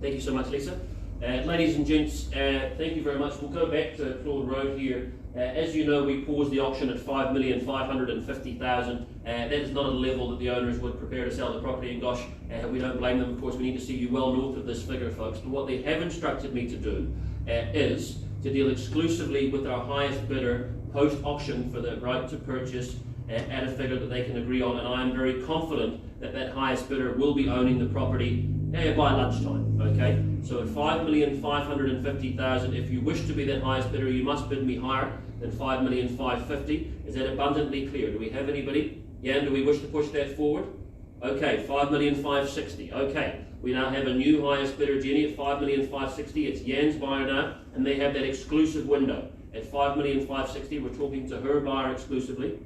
Thank you so much, Lisa. Ladies and gents, thank you very much. We'll go back to Claude Road here. As you know, we paused the auction at $5,550,000. That is not a level that the owners would prepare to sell the property, and gosh, we don't blame them. Of course, we need to see you well north of this figure, folks. But what they have instructed me to do is to deal exclusively with our highest bidder post-auction for the right to purchase at a figure that they can agree on, and I am very confident that that highest bidder will be owning the property by lunchtime. Okay, so at $5,550,000, if you wish to be that highest bidder, you must bid me higher than $5,550,000. Is that abundantly clear? Do we have anybody? Jan, do we wish to push that forward? Okay, $5,560,000. Okay, we now have a new highest bidder, Jenny, at $5,560,000. It's Jan's buyer now, and they have that exclusive window at $5,560,000. We're talking to her buyer exclusively.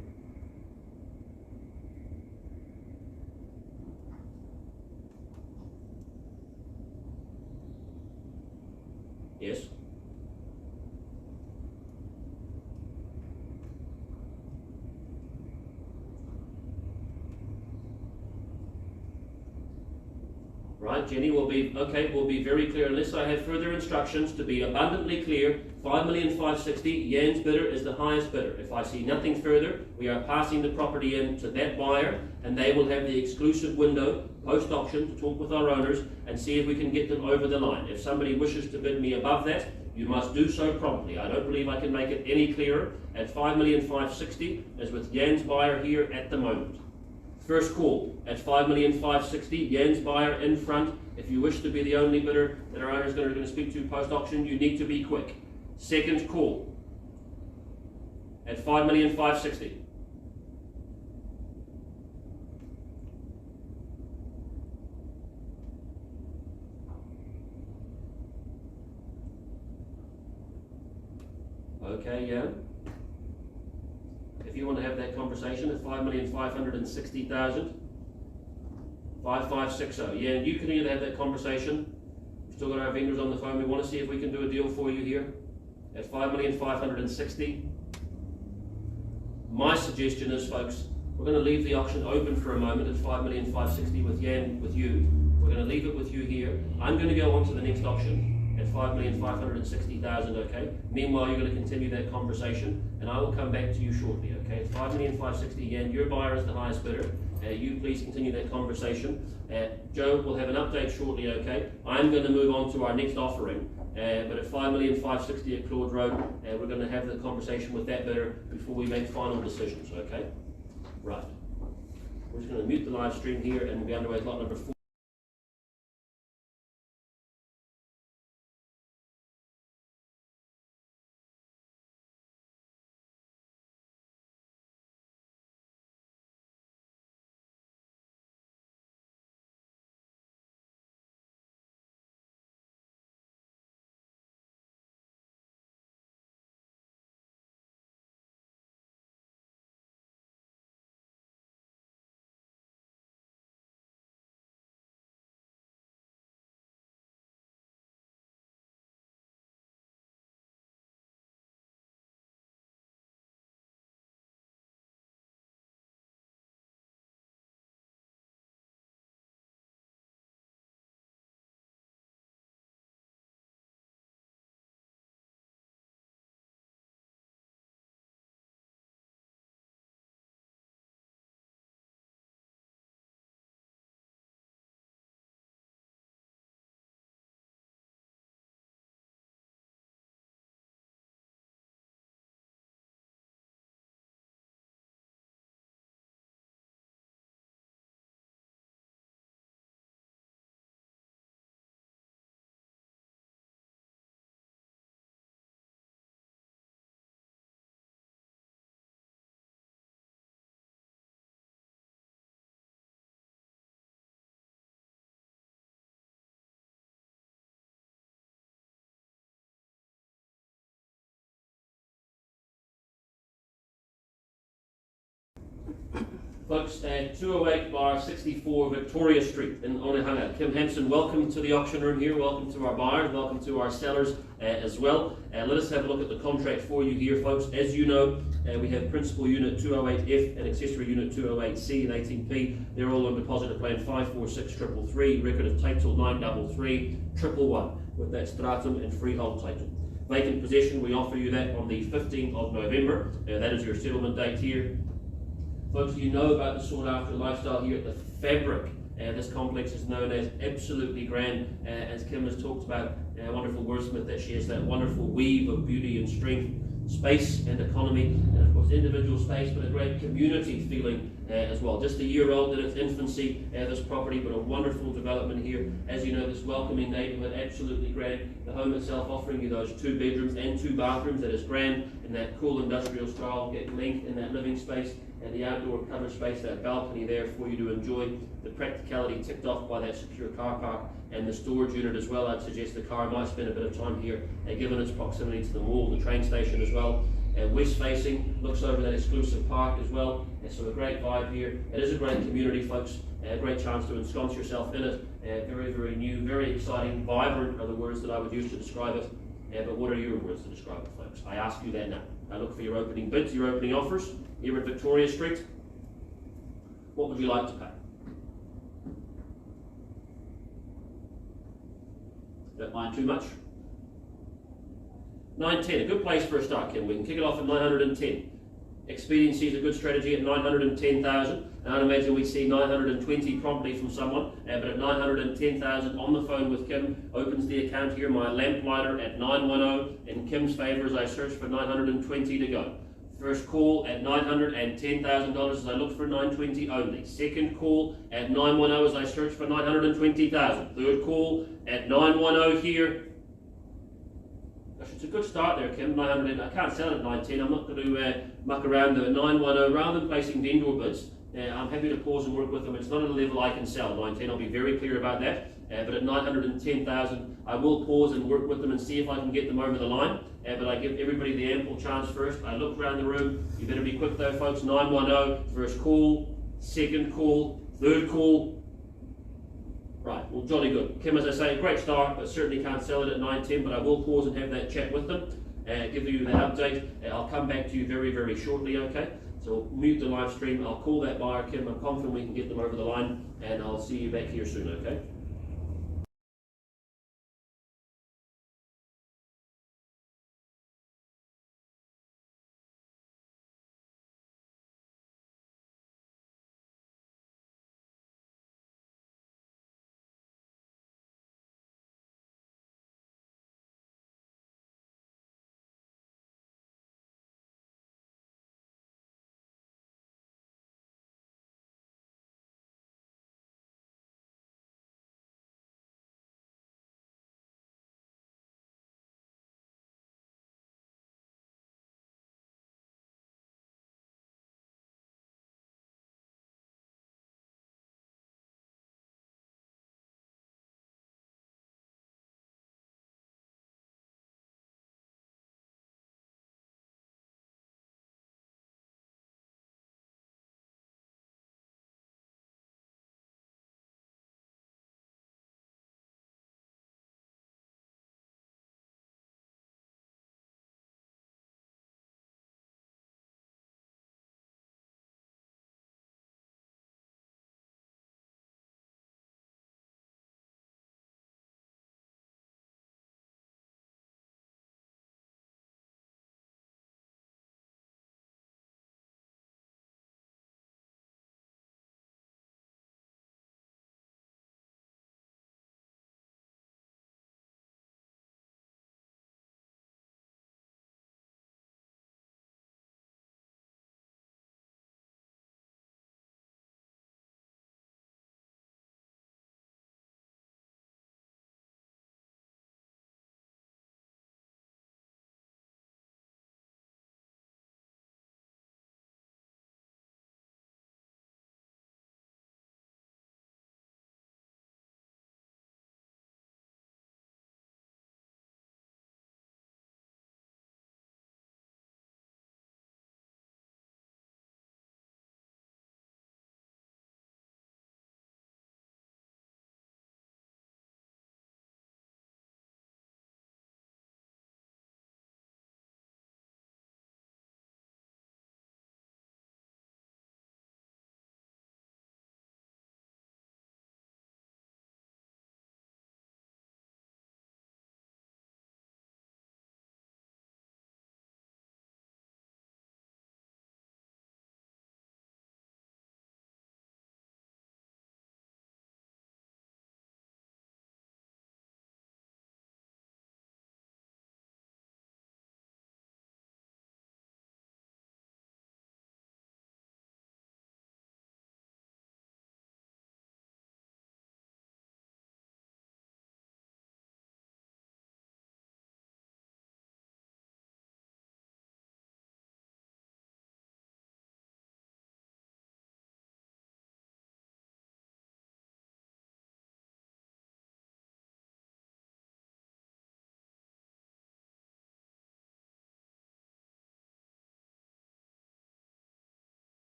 Yes. Right, Jenny, we'll be very clear. Unless I have further instructions, to be abundantly clear, $5,560,000, Jan's bidder is the highest bidder. If I see nothing further, we are passing the property in to that buyer, and they will have the exclusive window post-auction to talk with our owners and see if we can get them over the line. If somebody wishes to bid me above that, you must do so promptly. I don't believe I can make it any clearer. At $5,560,000, as with Jan's buyer here at the moment. First call at $5,560,000, Jan's buyer in front. If you wish to be the only bidder that our owners are going to speak to post-auction, you need to be quick. Second call at $5,560,000. Okay, Jan. If you want to have that conversation at $5,560,000, 5560. Yeah, and you can either have that conversation. We've still got our vendors on the phone. We want to see if we can do a deal for you here at $5,560,000. My suggestion is, folks, we're going to leave the auction open for a moment at $5,560,000 with Jan, with you. We're going to leave it with you here. I'm going to go on to the next auction at $5,560,000, okay? Meanwhile, you're going to continue that conversation, and I will come back to you shortly, okay? At $5,560,000, Jan, your buyer is the highest bidder. You please continue that conversation. Joe will have an update shortly, okay? I'm going to move on to our next offering, but at $5,560,000 at Claude Road, we're going to have the conversation with that bidder before we make final decisions, okay? Right. We're just going to mute the live stream here, and we'll be underway with lot number 4. Folks, 208 bar 64 Victoria Street in Onehunga. Kim Hampson, welcome to the auction room here. Welcome to our buyers. Welcome to our sellers as well. Let us have a look at the contract for you here, folks. As you know, we have principal unit 208F and accessory unit 208C and 18P. They're all on deposit at plan 546333. Record of title 933111 with that stratum and freehold title. Vacant possession, we offer you that on the 15th of November. That is your settlement date here. Folks, you know about the sought after lifestyle here at the fabric. This complex is known as absolutely grand, as Kim has talked about, a wonderful wordsmith that she has that wonderful weave of beauty and strength, space and economy, and of course individual space, but a great community feeling as well. Just a year old in its infancy, this property, but a wonderful development here. As you know, this welcoming neighbourhood, absolutely grand. The home itself offering you those 2 bedrooms and 2 bathrooms. That is grand in that cool industrial style, get length in that living space, and the outdoor covered space, that balcony there for you to enjoy. The practicality ticked off by that secure car park and the storage unit as well. I'd suggest the car might spend a bit of time here, given its proximity to the mall, the train station as well. West facing, looks over that exclusive park as well. So a great vibe here. It is a great community, folks. A great chance to ensconce yourself in it. Very, very new, very exciting, vibrant are the words that I would use to describe it. But what are your words to describe it, folks? I ask you that now. I look for your opening bids, your opening offers here at Victoria Street. What would you like to pay? Don't mind too much. 910, a good place for a start, Kim. We can kick it off at 910. Expediency is a good strategy at 910,000. And I'd imagine we see 920 promptly from someone. But at 910,000 on the phone with Kim, opens the account here, my lamplighter at 910. In Kim's favour as I search for 920 to go. First call at $910,000 as I look for 920 only. Second call at 910 as I search for 920,000. Third call at 910 here. It's a good start there, Kim. 900. I can't sell it at 910. I'm not going to muck around there. 910. Rather than placing vendor bids, I'm happy to pause and work with them. It's not at a level I can sell. 910. I'll be very clear about that. But at 910,000, I will pause and work with them and see if I can get them over the line. But I give everybody the ample chance first. I look around the room. You better be quick though, folks. 910. First call. Second call. Third call. Right, well, jolly good. Kim, as I say, great start, but certainly can't sell it at 910, but I will pause and have that chat with them, give you that update. I'll come back to you very, very shortly, okay? So mute the live stream. I'll call that buyer, Kim. I'm confident we can get them over the line, and I'll see you back here soon, okay?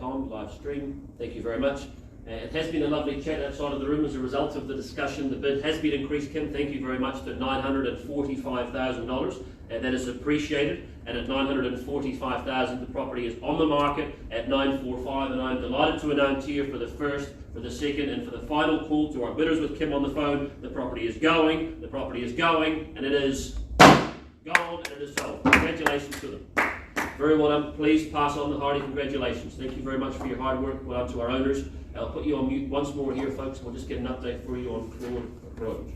live stream. Thank you very much. It has been a lovely chat outside of the room as a result of the discussion. The bid has been increased, Kim. Thank you very much to $945,000. That is appreciated. And at $945,000, the property is on the market at $945,000. And I'm delighted to announce here for the first, for the second, and for the final call to our bidders with Kim on the phone, the property is going, and it is gone, and it is sold. Congratulations to them. Very well done. Please pass on the hearty congratulations. Thank you very much for your hard work. Well done to our owners. I'll put you on mute once more here, folks. We'll just get an update for you on Claude Road.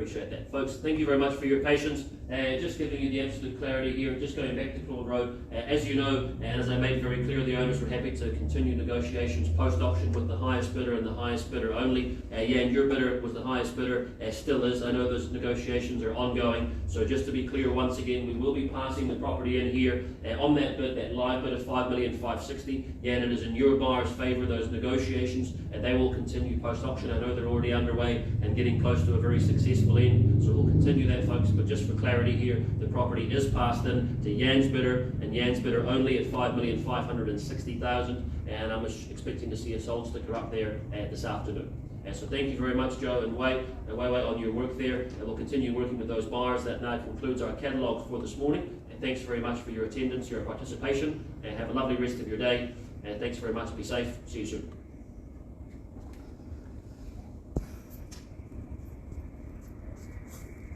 appreciate that. Folks, thank you very much for your patience. Just giving you the absolute clarity here, just going back to Claude Road. As you know, and as I made very clear, the owners were happy to continue negotiations post-auction with the highest bidder and the highest bidder only. And your bidder was the highest bidder, still is. I know those negotiations are ongoing. So just to be clear, once again, we will be passing the property in here on that bid, that live bid of $5,560,000. And it is in your buyer's favour, those negotiations, and they will continue post-auction. I know they're already underway and getting close to a very successful end, so we'll continue that, folks. But just for clarity here, the property is passed in to Jan's bidder, and Jan's bidder only at $5,560,000, and I'm expecting to see a sold sticker up there this afternoon. So thank you very much, Joe and Wei on your work there, and we'll continue working with those buyers. That now concludes our catalogue for this morning, and thanks very much for your attendance, your participation, and have a lovely rest of your day, and thanks very much. Be safe. See you soon.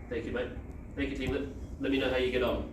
Thank you, mate. Thank you, team. Let me know how you get on.